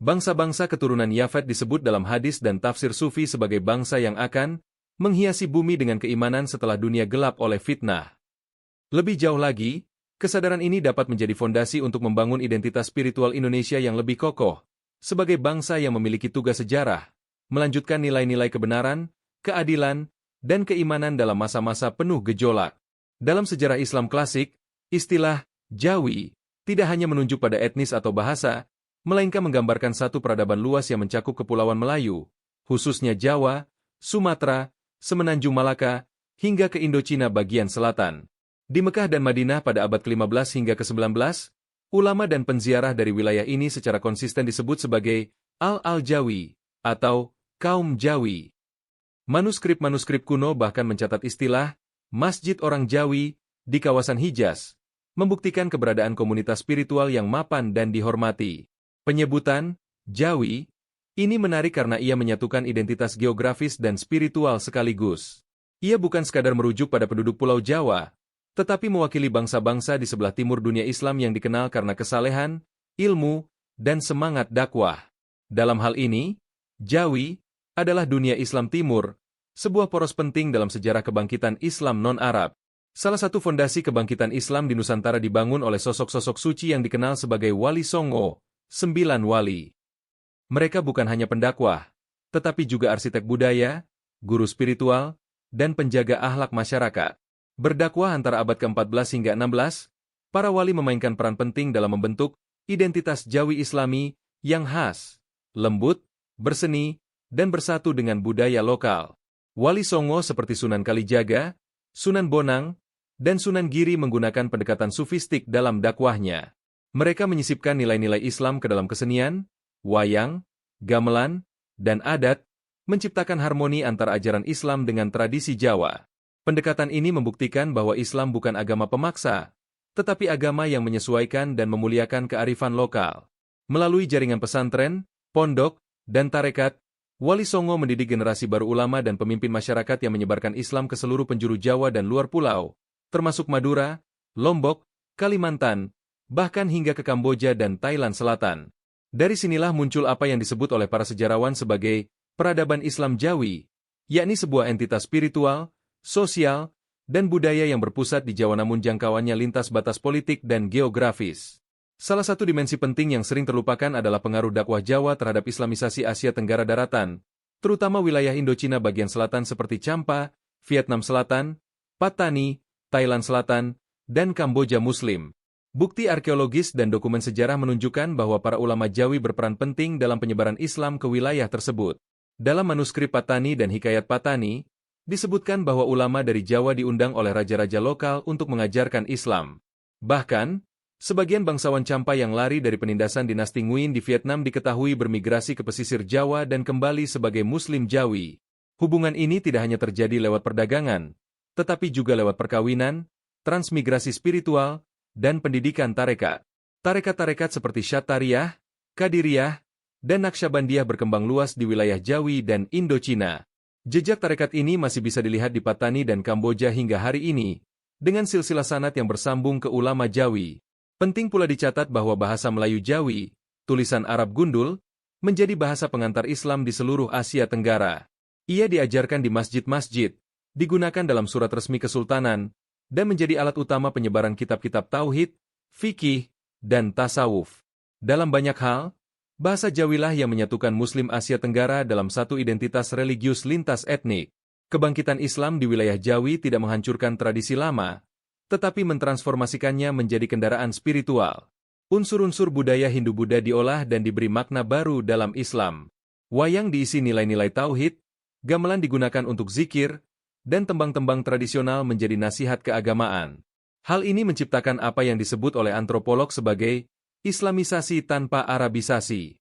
Bangsa-bangsa keturunan Yafet disebut dalam hadis dan tafsir sufi sebagai bangsa yang akan menghiasi bumi dengan keimanan setelah dunia gelap oleh fitnah. Lebih jauh lagi, kesadaran ini dapat menjadi fondasi untuk membangun identitas spiritual Indonesia yang lebih kokoh, sebagai bangsa yang memiliki tugas sejarah, melanjutkan nilai-nilai kebenaran, keadilan, dan keimanan dalam masa-masa penuh gejolak. Dalam sejarah Islam klasik, istilah Jawi tidak hanya menunjuk pada etnis atau bahasa, melainkan menggambarkan satu peradaban luas yang mencakup Kepulauan Melayu, khususnya Jawa, Sumatera, Semenanjung Malaka, hingga ke Indochina bagian selatan. Di Mekah dan Madinah pada abad ke-15 hingga ke-19, ulama dan penziarah dari wilayah ini secara konsisten disebut sebagai Al-Jawi atau kaum Jawi. Manuskrip-manuskrip kuno bahkan mencatat istilah Masjid Orang Jawi di kawasan Hijaz, membuktikan keberadaan komunitas spiritual yang mapan dan dihormati. Penyebutan Jawi ini menarik karena ia menyatukan identitas geografis dan spiritual sekaligus. Ia bukan sekadar merujuk pada penduduk Pulau Jawa, tetapi mewakili bangsa-bangsa di sebelah timur dunia Islam yang dikenal karena kesalehan, ilmu, dan semangat dakwah. Dalam hal ini, Jawi adalah dunia Islam Timur, sebuah poros penting dalam sejarah kebangkitan Islam non-Arab. Salah satu fondasi kebangkitan Islam di Nusantara dibangun oleh sosok-sosok suci yang dikenal sebagai Wali Songo, 9 wali. Mereka bukan hanya pendakwah, tetapi juga arsitek budaya, guru spiritual, dan penjaga akhlak masyarakat. Berdakwah antara abad ke-14 hingga 16, para wali memainkan peran penting dalam membentuk identitas Jawi Islami yang khas, lembut, berseni, dan bersatu dengan budaya lokal. Wali Songo seperti Sunan Kalijaga, Sunan Bonang, dan Sunan Giri menggunakan pendekatan sufistik dalam dakwahnya. Mereka menyisipkan nilai-nilai Islam ke dalam kesenian, wayang, gamelan, dan adat, menciptakan harmoni antara ajaran Islam dengan tradisi Jawa. Pendekatan ini membuktikan bahwa Islam bukan agama pemaksa, tetapi agama yang menyesuaikan dan memuliakan kearifan lokal. Melalui jaringan pesantren, pondok, dan tarekat, Wali Songo mendidik generasi baru ulama dan pemimpin masyarakat yang menyebarkan Islam ke seluruh penjuru Jawa dan luar pulau, termasuk Madura, Lombok, Kalimantan, bahkan hingga ke Kamboja dan Thailand Selatan. Dari sinilah muncul apa yang disebut oleh para sejarawan sebagai peradaban Islam Jawi, yakni sebuah entitas spiritual, sosial, dan budaya yang berpusat di Jawa namun jangkauannya lintas batas politik dan geografis. Salah satu dimensi penting yang sering terlupakan adalah pengaruh dakwah Jawa terhadap Islamisasi Asia Tenggara Daratan, terutama wilayah Indochina bagian selatan seperti Champa, Vietnam Selatan, Patani, Thailand Selatan, dan Kamboja Muslim. Bukti arkeologis dan dokumen sejarah menunjukkan bahwa para ulama Jawi berperan penting dalam penyebaran Islam ke wilayah tersebut. Dalam manuskrip Patani dan Hikayat Patani, disebutkan bahwa ulama dari Jawa diundang oleh raja-raja lokal untuk mengajarkan Islam. Bahkan, sebagian bangsawan Champa yang lari dari penindasan dinasti Nguyen di Vietnam diketahui bermigrasi ke pesisir Jawa dan kembali sebagai Muslim Jawi. Hubungan ini tidak hanya terjadi lewat perdagangan, tetapi juga lewat perkawinan, transmigrasi spiritual, dan pendidikan tarekat. Tarekat-tarekat seperti Syattariyah, Qadiriyah, dan Naqsyabandiyah berkembang luas di wilayah Jawi dan Indochina. Jejak tarekat ini masih bisa dilihat di Patani dan Kamboja hingga hari ini, dengan silsilah sanad yang bersambung ke ulama Jawi. Penting pula dicatat bahwa bahasa Melayu Jawi, tulisan Arab gundul, menjadi bahasa pengantar Islam di seluruh Asia Tenggara. Ia diajarkan di masjid-masjid, digunakan dalam surat resmi kesultanan, dan menjadi alat utama penyebaran kitab-kitab tauhid, fikih, dan tasawuf. Dalam banyak hal, bahasa Jawilah yang menyatukan Muslim Asia Tenggara dalam satu identitas religius lintas etnik. Kebangkitan Islam di wilayah Jawi tidak menghancurkan tradisi lama, tetapi mentransformasikannya menjadi kendaraan spiritual. Unsur-unsur budaya Hindu-Buddha diolah dan diberi makna baru dalam Islam. Wayang diisi nilai-nilai tauhid, gamelan digunakan untuk zikir, dan tembang-tembang tradisional menjadi nasihat keagamaan. Hal ini menciptakan apa yang disebut oleh antropolog sebagai Islamisasi tanpa Arabisasi.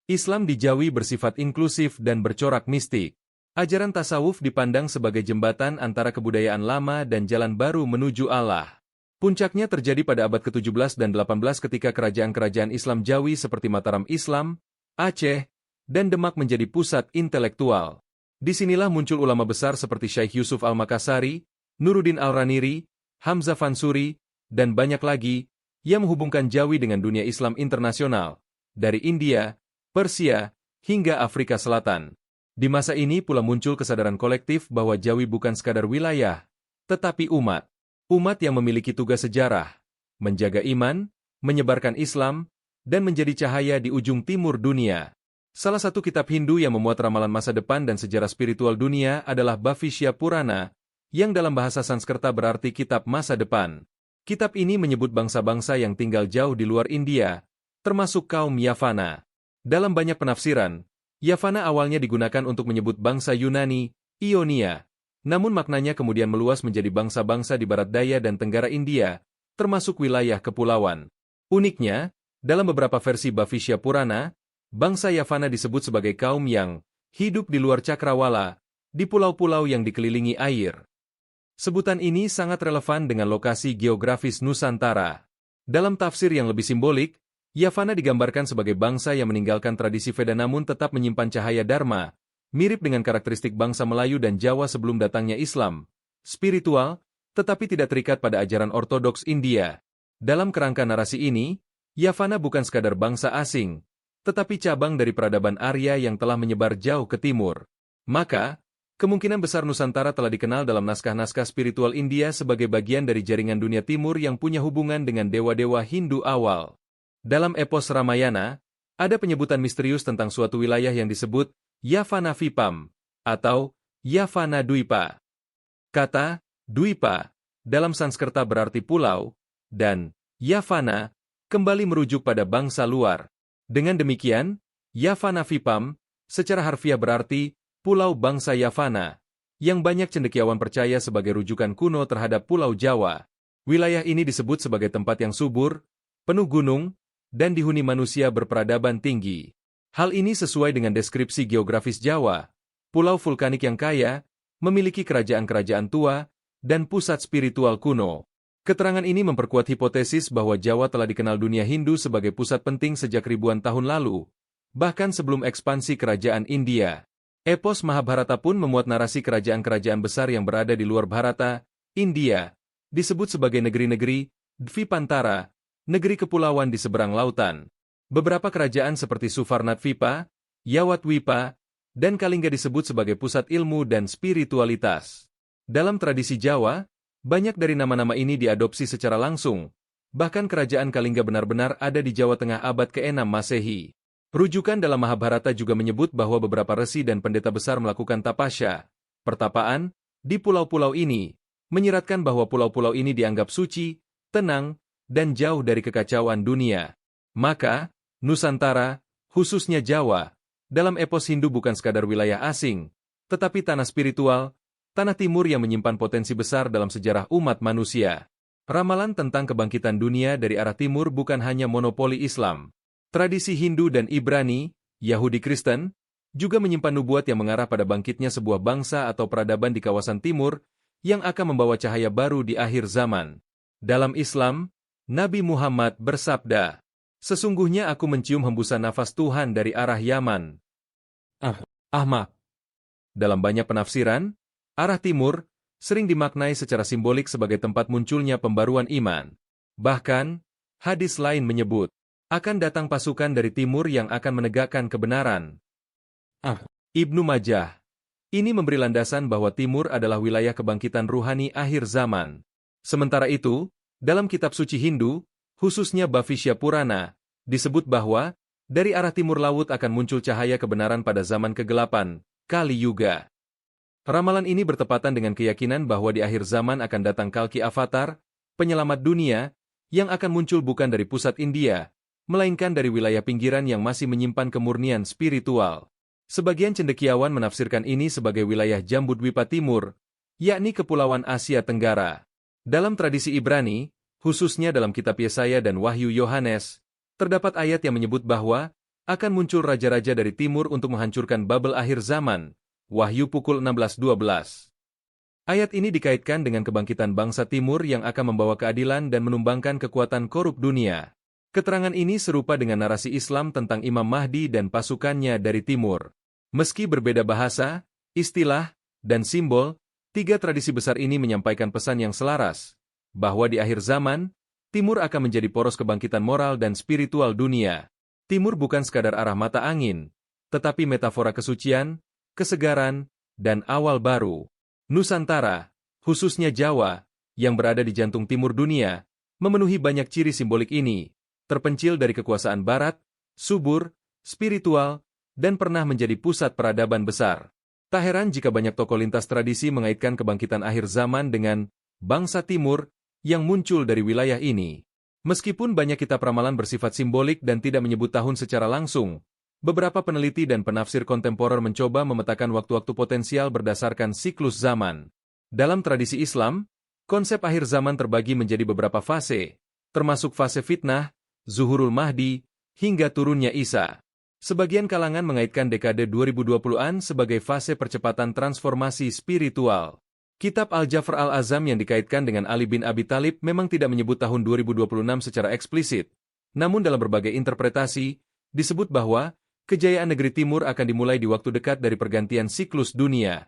Islam di Jawi bersifat inklusif dan bercorak mistik. Ajaran tasawuf dipandang sebagai jembatan antara kebudayaan lama dan jalan baru menuju Allah. Puncaknya terjadi pada abad ke-17 dan 18 ketika kerajaan-kerajaan Islam Jawi seperti Mataram Islam, Aceh, dan Demak menjadi pusat intelektual. Disinilah muncul ulama besar seperti Syekh Yusuf Al-Makassari, Nuruddin Al-Raniri, Hamzah Fansuri, dan banyak lagi, yang menghubungkan Jawi dengan dunia Islam internasional, dari India, Persia, hingga Afrika Selatan. Di masa ini pula muncul kesadaran kolektif bahwa Jawi bukan sekadar wilayah, tetapi umat. Umat yang memiliki tugas sejarah, menjaga iman, menyebarkan Islam, dan menjadi cahaya di ujung timur dunia. Salah satu kitab Hindu yang memuat ramalan masa depan dan sejarah spiritual dunia adalah Bhavishya Purana, yang dalam bahasa Sanskerta berarti kitab masa depan. Kitab ini menyebut bangsa-bangsa yang tinggal jauh di luar India, termasuk kaum Yavana. Dalam banyak penafsiran, Yavana awalnya digunakan untuk menyebut bangsa Yunani, Ionia. Namun maknanya kemudian meluas menjadi bangsa-bangsa di barat daya dan tenggara India, termasuk wilayah kepulauan. Uniknya, dalam beberapa versi Bhavishya Purana, bangsa Yavana disebut sebagai kaum yang hidup di luar cakrawala, di pulau-pulau yang dikelilingi air. Sebutan ini sangat relevan dengan lokasi geografis Nusantara. Dalam tafsir yang lebih simbolik, Yavana digambarkan sebagai bangsa yang meninggalkan tradisi Veda namun tetap menyimpan cahaya Dharma, mirip dengan karakteristik bangsa Melayu dan Jawa sebelum datangnya Islam, spiritual, tetapi tidak terikat pada ajaran ortodoks India. Dalam kerangka narasi ini, Yavana bukan sekadar bangsa asing, tetapi cabang dari peradaban Arya yang telah menyebar jauh ke timur. Maka, kemungkinan besar Nusantara telah dikenal dalam naskah-naskah spiritual India sebagai bagian dari jaringan dunia timur yang punya hubungan dengan dewa-dewa Hindu awal. Dalam epos Ramayana, ada penyebutan misterius tentang suatu wilayah yang disebut Yavana Vipam, atau Yavana Dwipa. Kata Dwipa dalam Sanskerta berarti pulau, dan Yavana kembali merujuk pada bangsa luar. Dengan demikian, Yavana Vipam secara harfiah berarti pulau bangsa Yavana, yang banyak cendekiawan percaya sebagai rujukan kuno terhadap Pulau Jawa. Wilayah ini disebut sebagai tempat yang subur, penuh gunung, dan dihuni manusia berperadaban tinggi. Hal ini sesuai dengan deskripsi geografis Jawa, pulau vulkanik yang kaya, memiliki kerajaan-kerajaan tua, dan pusat spiritual kuno. Keterangan ini memperkuat hipotesis bahwa Jawa telah dikenal dunia Hindu sebagai pusat penting sejak ribuan tahun lalu, bahkan sebelum ekspansi kerajaan India. Epos Mahabharata pun memuat narasi kerajaan-kerajaan besar yang berada di luar Bharata, India, disebut sebagai negeri-negeri Dvipantara, negeri kepulauan di seberang lautan. Beberapa kerajaan seperti Suvarnadvipa, Yawatwipa, dan Kalingga disebut sebagai pusat ilmu dan spiritualitas. Dalam tradisi Jawa, banyak dari nama-nama ini diadopsi secara langsung, bahkan kerajaan Kalingga benar-benar ada di Jawa Tengah abad ke-6 Masehi. Rujukan dalam Mahabharata juga menyebut bahwa beberapa resi dan pendeta besar melakukan tapasya, pertapaan, di pulau-pulau ini, menyiratkan bahwa pulau-pulau ini dianggap suci, tenang, dan jauh dari kekacauan dunia. Maka, Nusantara, khususnya Jawa, dalam epos Hindu bukan sekadar wilayah asing, tetapi tanah spiritual, tanah timur yang menyimpan potensi besar dalam sejarah umat manusia. Ramalan tentang kebangkitan dunia dari arah timur bukan hanya monopoli Islam. Tradisi Hindu dan Ibrani, Yahudi Kristen, juga menyimpan nubuat yang mengarah pada bangkitnya sebuah bangsa atau peradaban di kawasan timur, yang akan membawa cahaya baru di akhir zaman. Dalam Islam, Nabi Muhammad bersabda, "Sesungguhnya aku mencium hembusan nafas Tuhan dari arah Yaman." Ahmad. Dalam banyak penafsiran, arah timur sering dimaknai secara simbolik sebagai tempat munculnya pembaruan iman. Bahkan, hadis lain menyebut, akan datang pasukan dari timur yang akan menegakkan kebenaran. Ibnu Majah. Ini memberi landasan bahwa timur adalah wilayah kebangkitan ruhani akhir zaman. Sementara itu, dalam kitab suci Hindu, khususnya Bhavishya Purana, disebut bahwa, dari arah timur laut akan muncul cahaya kebenaran pada zaman kegelapan, Kali Yuga. Ramalan ini bertepatan dengan keyakinan bahwa di akhir zaman akan datang Kalki Avatar, penyelamat dunia, yang akan muncul bukan dari pusat India, melainkan dari wilayah pinggiran yang masih menyimpan kemurnian spiritual. Sebagian cendekiawan menafsirkan ini sebagai wilayah Jambudwipa Timur, yakni Kepulauan Asia Tenggara. Dalam tradisi Ibrani, khususnya dalam kitab Yesaya dan Wahyu Yohanes, terdapat ayat yang menyebut bahwa akan muncul raja-raja dari timur untuk menghancurkan Babel akhir zaman, Wahyu pukul 16.12. Ayat ini dikaitkan dengan kebangkitan bangsa timur yang akan membawa keadilan dan menumbangkan kekuatan korup dunia. Keterangan ini serupa dengan narasi Islam tentang Imam Mahdi dan pasukannya dari timur. Meski berbeda bahasa, istilah, dan simbol, tiga tradisi besar ini menyampaikan pesan yang selaras, bahwa di akhir zaman, timur akan menjadi poros kebangkitan moral dan spiritual dunia. Timur bukan sekadar arah mata angin, tetapi metafora kesucian, kesegaran, dan awal baru. Nusantara, khususnya Jawa, yang berada di jantung timur dunia, memenuhi banyak ciri simbolik ini, terpencil dari kekuasaan barat, subur, spiritual, dan pernah menjadi pusat peradaban besar. Tak heran jika banyak tokoh lintas tradisi mengaitkan kebangkitan akhir zaman dengan bangsa timur yang muncul dari wilayah ini. Meskipun banyak kitab ramalan bersifat simbolik dan tidak menyebut tahun secara langsung, beberapa peneliti dan penafsir kontemporer mencoba memetakan waktu-waktu potensial berdasarkan siklus zaman. Dalam tradisi Islam, konsep akhir zaman terbagi menjadi beberapa fase, termasuk fase fitnah, Zuhurul Mahdi, hingga turunnya Isa. Sebagian kalangan mengaitkan dekade 2020-an sebagai fase percepatan transformasi spiritual. Kitab Al-Jafr Al-Azam yang dikaitkan dengan Ali bin Abi Thalib memang tidak menyebut tahun 2026 secara eksplisit. Namun dalam berbagai interpretasi, disebut bahwa kejayaan negeri timur akan dimulai di waktu dekat dari pergantian siklus dunia.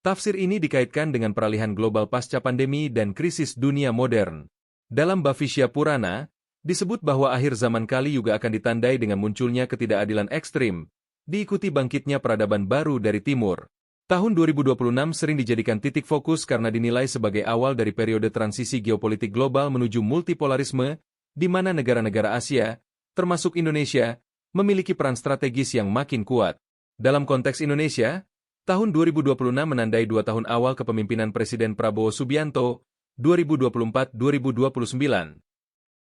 Tafsir ini dikaitkan dengan peralihan global pasca pandemi dan krisis dunia modern. Dalam Bhavishya Purana, disebut bahwa akhir zaman kali juga akan ditandai dengan munculnya ketidakadilan ekstrim, diikuti bangkitnya peradaban baru dari timur. Tahun 2026 sering dijadikan titik fokus karena dinilai sebagai awal dari periode transisi geopolitik global menuju multipolarisme, di mana negara-negara Asia, termasuk Indonesia, memiliki peran strategis yang makin kuat. Dalam konteks Indonesia, tahun 2026 menandai 2 tahun awal kepemimpinan Presiden Prabowo Subianto, 2024-2029.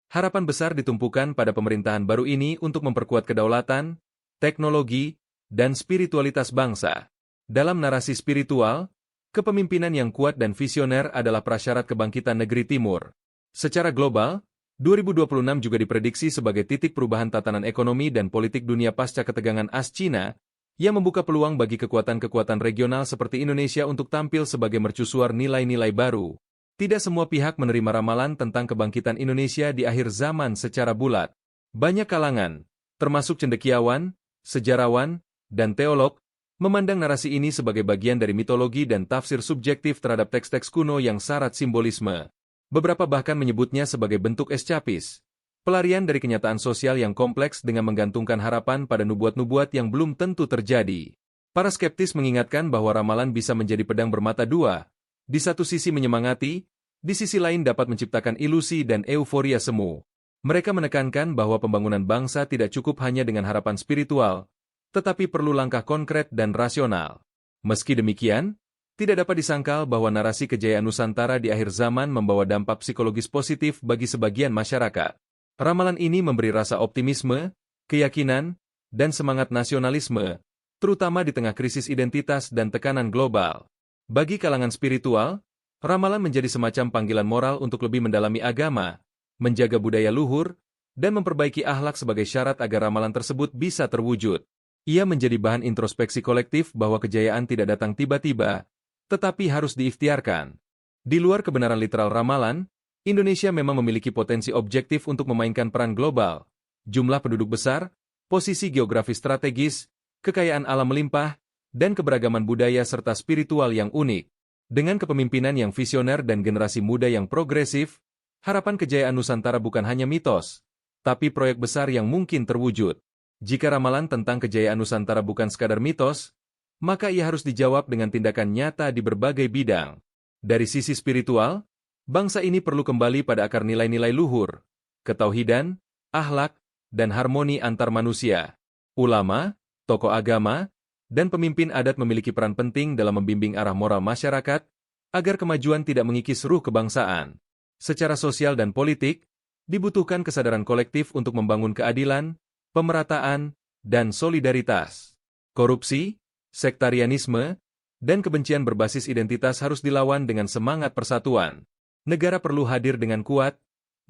Harapan besar ditumpukan pada pemerintahan baru ini untuk memperkuat kedaulatan, teknologi, dan spiritualitas bangsa. Dalam narasi spiritual, kepemimpinan yang kuat dan visioner adalah prasyarat kebangkitan negeri timur. Secara global, 2026 juga diprediksi sebagai titik perubahan tatanan ekonomi dan politik dunia pasca ketegangan AS-Cina, yang membuka peluang bagi kekuatan-kekuatan regional seperti Indonesia untuk tampil sebagai mercusuar nilai-nilai baru. Tidak semua pihak menerima ramalan tentang kebangkitan Indonesia di akhir zaman secara bulat. Banyak kalangan, termasuk cendekiawan, sejarawan, dan teolog, memandang narasi ini sebagai bagian dari mitologi dan tafsir subjektif terhadap teks-teks kuno yang syarat simbolisme. Beberapa bahkan menyebutnya sebagai bentuk escapist, pelarian dari kenyataan sosial yang kompleks dengan menggantungkan harapan pada nubuat-nubuat yang belum tentu terjadi. Para skeptis mengingatkan bahwa ramalan bisa menjadi pedang bermata dua. Di satu sisi menyemangati, di sisi lain dapat menciptakan ilusi dan euforia semu. Mereka menekankan bahwa pembangunan bangsa tidak cukup hanya dengan harapan spiritual, tetapi perlu langkah konkret dan rasional. Meski demikian, tidak dapat disangkal bahwa narasi kejayaan Nusantara di akhir zaman membawa dampak psikologis positif bagi sebagian masyarakat. Ramalan ini memberi rasa optimisme, keyakinan, dan semangat nasionalisme, terutama di tengah krisis identitas dan tekanan global. Bagi kalangan spiritual, ramalan menjadi semacam panggilan moral untuk lebih mendalami agama, menjaga budaya luhur, dan memperbaiki akhlak sebagai syarat agar ramalan tersebut bisa terwujud. Ia menjadi bahan introspeksi kolektif bahwa kejayaan tidak datang tiba-tiba, tetapi harus diikhtiarkan. Di luar kebenaran literal ramalan, Indonesia memang memiliki potensi objektif untuk memainkan peran global. Jumlah penduduk besar, posisi geografis strategis, kekayaan alam melimpah, dan keberagaman budaya serta spiritual yang unik. Dengan kepemimpinan yang visioner dan generasi muda yang progresif, harapan kejayaan Nusantara bukan hanya mitos, tapi proyek besar yang mungkin terwujud. Jika ramalan tentang kejayaan Nusantara bukan sekadar mitos, maka ia harus dijawab dengan tindakan nyata di berbagai bidang. Dari sisi spiritual, bangsa ini perlu kembali pada akar nilai-nilai luhur, ketauhidan, akhlak, dan harmoni antar manusia. Ulama, tokoh agama, dan pemimpin adat memiliki peran penting dalam membimbing arah moral masyarakat, agar kemajuan tidak mengikis ruh kebangsaan. Secara sosial dan politik, dibutuhkan kesadaran kolektif untuk membangun keadilan, pemerataan, dan solidaritas. Korupsi, sektarianisme, dan kebencian berbasis identitas harus dilawan dengan semangat persatuan. Negara perlu hadir dengan kuat,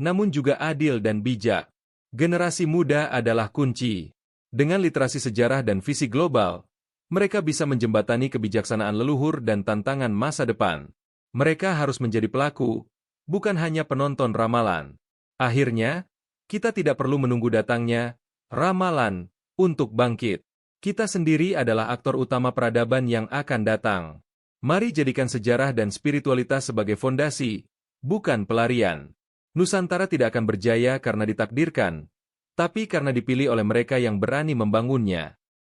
namun juga adil dan bijak. Generasi muda adalah kunci. Dengan literasi sejarah dan visi global, Mereka bisa menjembatani kebijaksanaan leluhur dan tantangan masa depan. Mereka harus menjadi pelaku, bukan hanya penonton ramalan. Akhirnya, kita tidak perlu menunggu datangnya ramalan untuk bangkit. Kita sendiri adalah aktor utama peradaban yang akan datang. Mari jadikan sejarah dan spiritualitas sebagai fondasi, bukan pelarian. Nusantara tidak akan berjaya karena ditakdirkan, tapi karena dipilih oleh mereka yang berani membangunnya.